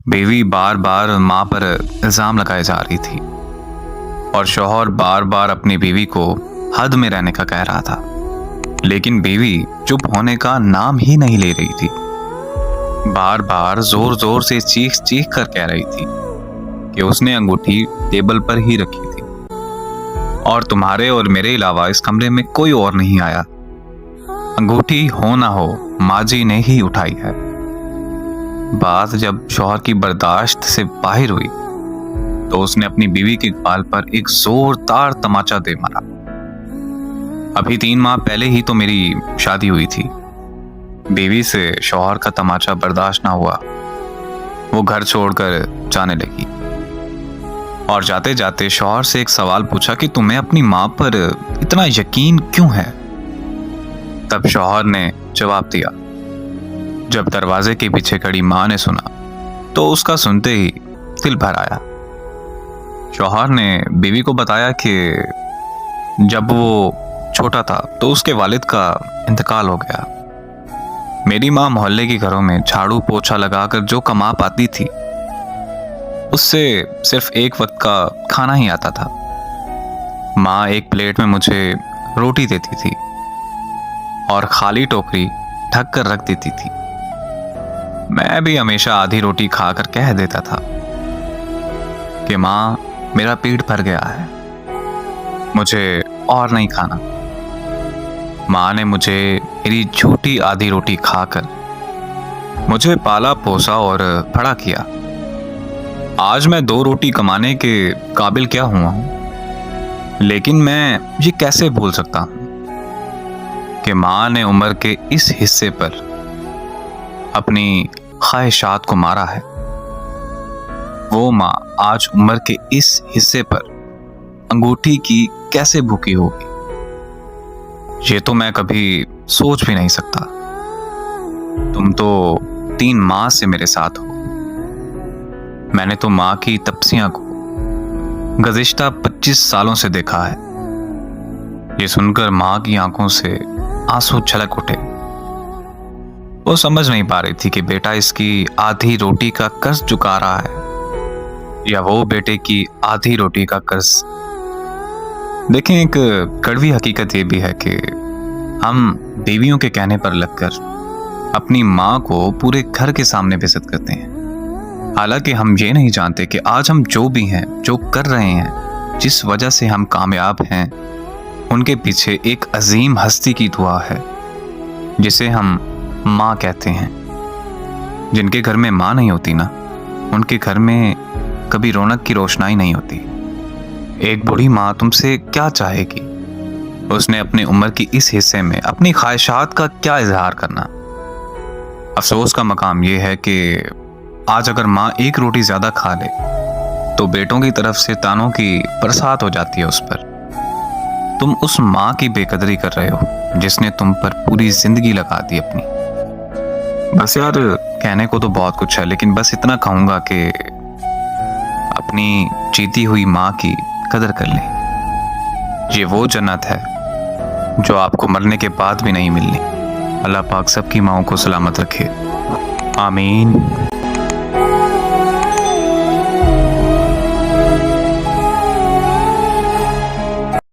बीवी बार बार माँ पर इल्जाम लगाए जा रही थी और शौहर बार बार अपनी बीवी को हद में रहने का कह रहा था, लेकिन बीवी चुप होने का नाम ही नहीं ले रही थी। बार बार जोर जोर से चीख चीख कर कह रही थी कि उसने अंगूठी टेबल पर ही रखी थी और तुम्हारे और मेरे अलावा इस कमरे में कोई और नहीं आया। अंगूठी हो ना हो माँ जी ने ही उठाई है। बात जब शौहर की बर्दाश्त से बाहर हुई तो उसने अपनी बीवी के गाल पर एक जोरदार तमाचा दे मारा। अभी 3 माह पहले ही तो मेरी शादी हुई थी। बीवी से शौहर का तमाचा बर्दाश्त ना हुआ, वो घर छोड़कर जाने लगी और जाते जाते शौहर से एक सवाल पूछा कि तुम्हें अपनी माँ पर इतना यकीन क्यों है। तब शौहर ने जवाब दिया। जब दरवाजे के पीछे खड़ी माँ ने सुना तो उसका सुनते ही दिल भर आया। शौहर ने बीवी को बताया कि जब वो छोटा था तो उसके वालिद का इंतकाल हो गया। मेरी माँ मोहल्ले के घरों में झाड़ू पोछा लगाकर जो कमा पाती थी उससे सिर्फ एक वक्त का खाना ही आता था। माँ एक प्लेट में मुझे रोटी देती थी और खाली टोकरी ढक कर रख देती थी। मैं भी हमेशा आधी रोटी खाकर कह देता था कि माँ मेरा पेट भर गया है, मुझे और नहीं खाना। माँ ने मुझे मेरी झूठी आधी रोटी खाकर मुझे पाला पोसा और बड़ा किया। आज मैं 2 रोटी कमाने के काबिल क्या हुआ हूं, लेकिन मैं ये कैसे भूल सकता हूं कि माँ ने उम्र के इस हिस्से पर अपनी ख्वाहिशात को मारा है। वो माँ आज उम्र के इस हिस्से पर अंगूठी की कैसे भूखी होगी, ये तो मैं कभी सोच भी नहीं सकता। तुम तो 3 माह से मेरे साथ हो। मैंने तो माँ की तपस्या को गुज़िश्ता 25 सालों से देखा है। ये सुनकर माँ की आंखों से आंसू छलक उठे। वो समझ नहीं पा रही थी कि बेटा इसकी आधी रोटी का कर्ज चुका रहा है या वो बेटे की आधी रोटी का कर्ज। देखें, एक कड़वी हकीकत ये भी है कि हम बीवियों के कहने पर लगकर अपनी माँ को पूरे घर के सामने बेइज्जत करते हैं। हालांकि हम ये नहीं जानते कि आज हम जो भी हैं, जो कर रहे हैं, जिस वजह से हम कामयाब हैं, उनके पीछे एक अजीम हस्ती की दुआ है जिसे हम माँ कहते हैं। जिनके घर में माँ नहीं होती ना, उनके घर में कभी रौनक की रोशनाई नहीं होती। एक बूढ़ी माँ तुमसे क्या चाहेगी? उसने अपनी उम्र की इस हिस्से में अपनी ख्वाहिशात का क्या इजहार करना। अफसोस का मकाम यह है कि आज अगर माँ एक रोटी ज्यादा खा ले तो बेटों की तरफ से तानों की बरसात हो जाती है उस पर। तुम उस माँ की बेकदरी कर रहे हो जिसने तुम पर पूरी जिंदगी लगा दी अपनी। बस यार, कहने को तो बहुत कुछ है, लेकिन बस इतना कहूंगा कि अपनी जीती हुई माँ की कदर कर लें। ये वो जन्नत है जो आपको मरने के बाद भी नहीं मिलनी। अल्लाह पाक सबकी माँओं को सलामत रखे। आमीन।